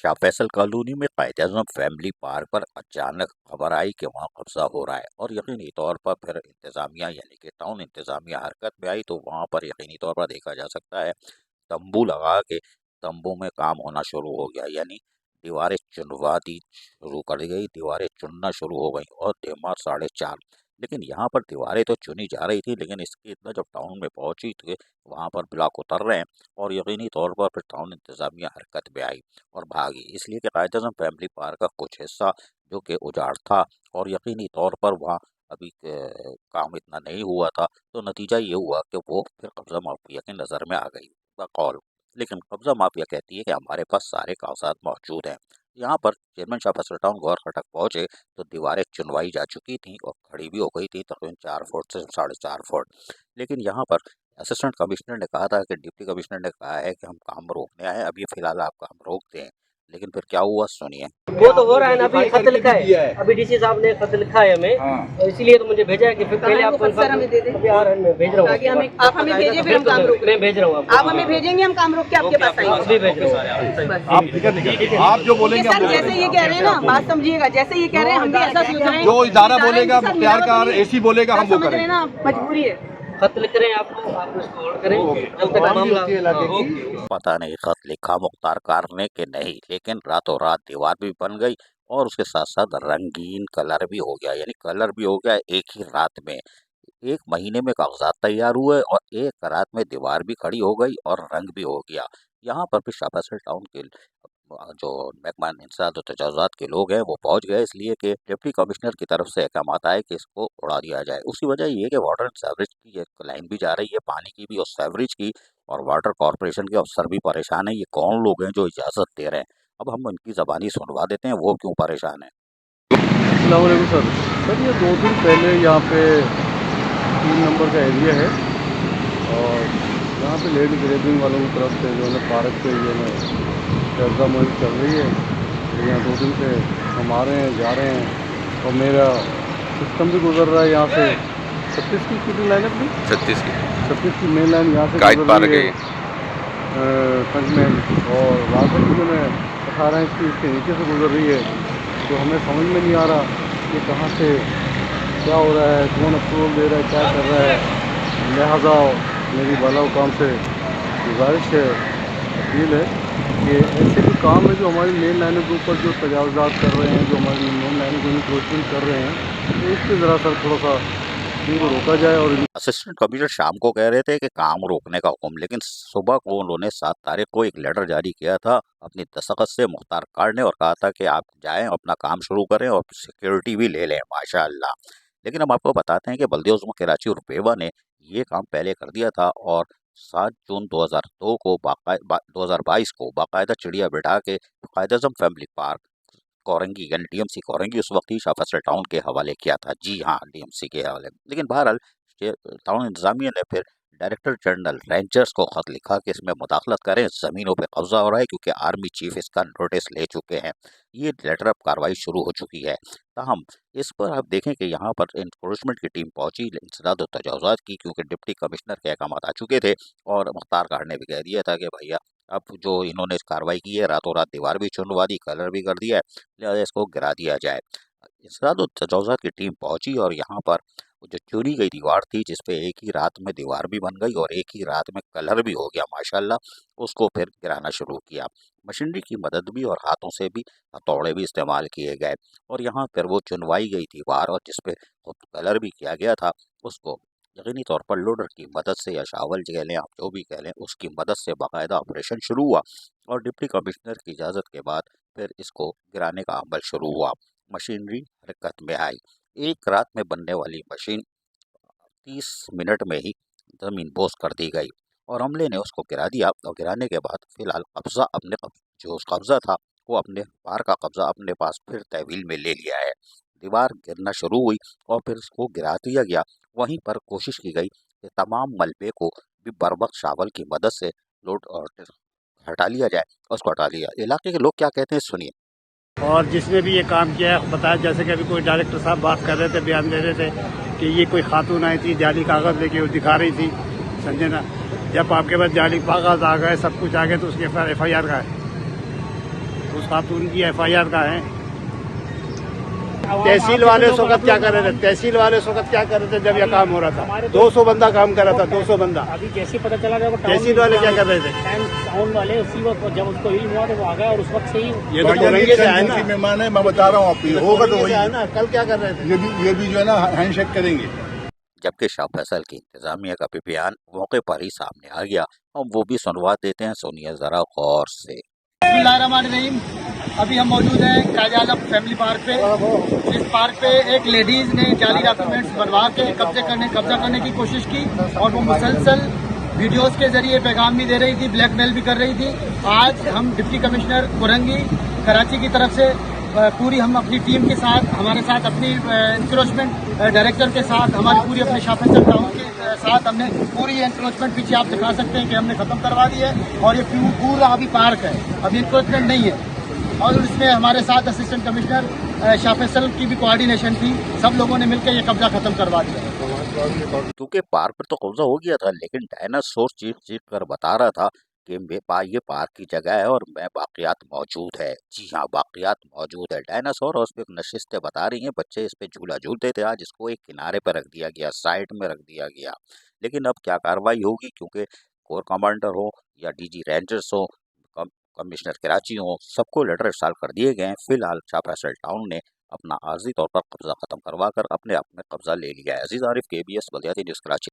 Shah Faisal colony में Quaid-e-Azam family park पर अचानक खबर आई कि वहां कब्जा हो रहा है और यकीनी तौर पर फिर इंतजामिया यानी कि टाउन इंतजामिया हरकत में आई तो वहां पर यकीनी तौर पर देखा जा सकता है तंबू लगा के तंबू में काम होना शुरू हो गया यानी दीवारें चुनवा दी शुरू कर दी गई, दीवारें चुनना शुरू हो गई और दिमाग 4:30। लेकिन यहाँ पर दीवारें तो चुनी जा रही थी लेकिन इसके इतना जब टाउन में पहुंची तो वहां पर ब्लॉक उतर रहे हैं और यकीनी तौर पर फिर टाउन इंतजामिया हरकत में आई और भागी, इसलिए कि कायद-ए-आज़म फैमिली पार्क का कुछ हिस्सा जो कि उजाड़ था और यकीनी तौर पर वहाँ अभी काम इतना नहीं हुआ था, तो नतीजा ये हुआ कि वो फिर कब्ज़ा माफिया की नज़र में आ गई बकौल। लेकिन कब्ज़ा माफिया कहती है कि हमारे पास सारे कागज़ात मौजूद हैं। यहाँ पर चेयरमैन शाह फैसल टाउन गौर खटक पहुंचे तो दीवारें चुनवाई जा चुकी थीं और खड़ी भी हो गई थी तकरीबन 4 फुट से 4.5 फुट। लेकिन यहाँ पर असिस्टेंट कमिश्नर ने कहा था कि डिप्टी कमिश्नर ने कहा है कि हम काम रोकने आए हैं, अभी फिलहाल आप काम रोकते हैं। लेकिन फिर क्या हुआ सुनिए। वो तो हो रहा है ना, अभी खत लिखा है, अभी डीसी साहब ने खत लिखा है हमें, तो इसीलिए तो मुझे भेजा है कि फिर पहले आपको हमें दे दें। अभी आ रहे हैं, मैं भेज रहा हूँ, आप हमें भेजिए फिर हम काम रोक, मैं भेज रहा हूँ आप हमें भेजेंगे हम काम रोक के आपके पास आएंगे। अभी भेज रहा हूँ। आप जो बोलेंगे सर जैसे ये कह रहे हैं ना, बात समझिएगा, जैसे ये कह रहे हैं हम भी ऐसा सोच रहे हैं। जो इदारा बोलेगा, प्यार का एसी बोलेगा, हम वो समझ रहे हैं करेंगे। ना, मजबूरी है। खत लिख रहे हैं आपको, आप उसको होल्ड करें जब तक मामला। पता नहीं खत लिखा मुख्तार कार ने कि नहीं, लेकिन रातों रात दीवार भी बन गई और उसके साथ साथ रंगीन कलर भी हो गया, यानी कलर भी हो गया एक ही रात में। 1 महीने में कागजात तैयार हुए और एक रात में दीवार भी खड़ी हो गई और रंग भी हो गया। यहाँ पर भी शाह फैसल टाउन के जो महकमा इंसदाद और तजावुज़ात के लोग हैं वो पहुंच गए, इसलिए कि डिप्टी कमिश्नर की तरफ से अहकामात आए कि इसको उड़ा दिया जाए। उसकी वजह ये है कि वाटर एंड सीवरेज की एक लाइन भी जा रही है, पानी की भी और सीवरेज की, और वाटर कॉरपोरेशन के अफसर भी परेशान हैं। ये कौन लोग हैं जो इजाज़त दे रहे हैं? अब हम उनकी ज़बानी सुनवा देते हैं वो क्यों परेशान हैं। अस्सलाम वालेकुम सर, ये 2 दिन पहले यहाँ पे 3 नंबर का एरिया है और यहाँ पे लेडी ग्रेडिंग वालों की तरफ से जो है पार्क के एरिया में कब्जा मुहिम चल रही है। तो यहाँ 2 दिन से हम आ रहे हैं, जा रहे हैं और मेरा सिस्टम भी गुजर रहा है यहाँ से। 36 की कितनी लाइन अपनी 36 की मेन लाइन यहाँ से गुजर रही है पंचमहल, और वाटर की जो है 18 इंच की इसके नीचे से गुजर रही है। तो हमें समझ में नहीं आ रहा कि कहाँ से क्या हो रहा है, कौन अप्रूवल दे रहा है, क्या कर रहा है। लिहाजा मेरी बाला काम से गुजारिश है, अपील है कि ऐसे भी काम है जो हमारी मेन लाइनों के ऊपर जो तजावुज़ात कर रहे हैं, जो हमारी मेन लाइनों को इंक्रोचमेंट कर रहे हैं, तो इस पर ज़रा सर थोड़ा सा इनको रोका जाए। और असिस्टेंट कमिश्नर शाम को कह रहे थे कि काम रोकने का हुक्म, लेकिन सुबह को उन्होंने 7 तारीख को एक लेटर जारी किया था अपनी दस्तखत से मुख्तार कार ने और कहा था कि आप जाएं अपना काम शुरू करें और सिक्योरिटी भी ले लें माशाअल्लाह। लेकिन हम आपको बताते हैं कि बल्दिया उज़्मा कराची और रुपैवा ने ये काम पहले कर दिया था और 7 जून 2002 को 2022 को बाकायदा चिड़िया बिठा के कायद-ए-आज़म फैमिली पार्क कोरंगी यानी डीएमसी कोरंगी उस वक्त ही शाह फैसल टाउन के हवाले किया था। जी हाँ, डीएमसी के हवाले। लेकिन बहरहाल टाउन इंतजामिया ने फिर डायरेक्टर जनरल रेंजर्स को खत लिखा कि इसमें मुदाखलत करें, ज़मीनों पे कब्जा हो रहा है, क्योंकि आर्मी चीफ इसका नोटिस ले चुके हैं। ये लेटर अब कार्रवाई शुरू हो चुकी है। ताहम इस पर आप देखें कि यहाँ पर इंफोर्समेंट की टीम पहुंची इंसदाद और तजावुज़ात की, क्योंकि डिप्टी कमिश्नर के अहकामात आ चुके थे और मुख्तार कार ने भी कह दिया था कि भैया अब जो इन्होंने कार्रवाई की है, रातों रात दीवार भी चुनवा दी, कलर भी कर दिया है, लिहाजा इसको गिरा दिया जाए। इंसदाद और तजावुज़ात की टीम पहुंची और यहाँ पर जो चुनी गई दीवार थी जिसपे एक ही रात में दीवार भी बन गई और एक ही रात में कलर भी हो गया माशाल्लाह, उसको फिर गिराना शुरू किया। मशीनरी की मदद भी और हाथों से भी हथौड़े भी इस्तेमाल किए गए और यहाँ फिर वो चुनवाई गई दीवार और जिसपे कलर भी किया गया था उसको यकीनी तौर पर लोडर की मदद से या शावल कह लें, आप जो भी कह लें, उसकी मदद से बाकायदा ऑपरेशन शुरू हुआ और डिप्टी कमिश्नर की इजाज़त के बाद फिर इसको गिराने का अमल शुरू हुआ। मशीनरी हरकत में आई। एक रात में बनने वाली मशीन 30 मिनट में ही ज़मीन बोस कर दी गई और अमले ने उसको गिरा दिया और गिराने के बाद फिलहाल जो कब्ज़ा था वो अपने पार का कब्ज़ा अपने पास फिर तहवील में ले लिया है। दीवार गिरना शुरू हुई और फिर उसको गिरा दिया गया। वहीं पर कोशिश की गई कि तमाम मलबे को भी बरवक्त शावल की मदद से लोड और हटा लिया जाए और उसको हटा लिया। इलाके के लोग क्या कहते हैं सुनिए। और जिसने भी ये काम किया है बताया, जैसे कि अभी कोई डायरेक्टर साहब बात कर रहे थे, बयान दे रहे थे कि ये कोई खातून आई थी जाली कागज़ लेके वो दिखा रही थी, समझे ना। जब आपके पास जाली कागज़ आ गए, सब कुछ आ गए, तो उसकी FIR का है। उस खातून की FIR का है। तहसील वाले उस वक्त क्या कर रहे थे, तहसील वाले उस वक्त क्या कर रहे थे जब यह काम हो रहा था? 200 बंदा काम कर रहा था, 200 बंदा। अभी जैसे पता चला था तहसील वाले क्या कर रहे थे? टाउन वाले उसी वक्त जब उसको इल्म हुआ तो वो आ गया और उस वक्त से ही ये तो कोरंगी से है ना, मेहमान है, मैं बता रहा हूँ आपको, होगा तो वही है ना। कल क्या कर रहे थे? ये भी जो है ना हैंडशेक करेंगे। जबकि शाह फैसल की इंतजामिया का भी बयान मौके पर ही सामने आ गया। हम वो भी सुनवा देते हैं, सुनिए जरा गौर से। बिस्मिल्लाहिर्रहमानिर्रहीम। अभी हम मौजूद हैं कायद आलम फैमिली पार्क पे। इस पार्क पे एक लेडीज ने जाली डॉक्यूमेंट्स बनवा के कब्जा करने की कोशिश की और वो मुसलसल वीडियोस के जरिए पैगाम भी दे रही थी, ब्लैकमेल भी कर रही थी। आज हम डिप्टी कमिश्नर कोरंगी कराची की तरफ से पूरी हम अपनी टीम के साथ, हमारे साथ अपनी इंक्रोचमेंट डायरेक्टर के साथ, हमारी पूरी अपने शाह फैसल टाउन के साथ हमने पूरी इंक्रोचमेंट पीछे आप दिखा सकते हैं कि हमने खत्म करवा दी है और ये पूरा अभी पार्क है, अभी इंक्रोचमेंट नहीं है। और इसमें हमारे साथ असिस्टेंट कमिश्नर शाह फैसल की भी कोऑर्डिनेशन थी, सब लोगों ने मिलकर ये कब्जा खत्म करवा दिया। क्योंकि पार्क पर तो कब्जा हो गया था, लेकिन डायनासोर चीख कर बता रहा था कि ये पार्क की जगह है और मैं बाकियात मौजूद है। जी हाँ, बाकियात मौजूद है। डायनासोर और उस पर नशिस्तें बता रही हैं, बच्चे इस पे झूला झूलते थे, आज इसको एक किनारे पर रख दिया गया, साइड में रख दिया गया। लेकिन अब क्या कार्रवाई होगी, क्योंकि कोर कमांडर हो या DG रेंजर्स हो, कमिश्नर कराची हो, सबको लेटर इरसाल कर दिए गए हैं। फिलहाल शाह फैसल टाउन ने अपना आर्जी तौर पर कब्जा खत्म करवा कर अपने आप में कब्जा ले लिया है। अजीज आरिफ, KBS बल्दियाती न्यूज़ कराची।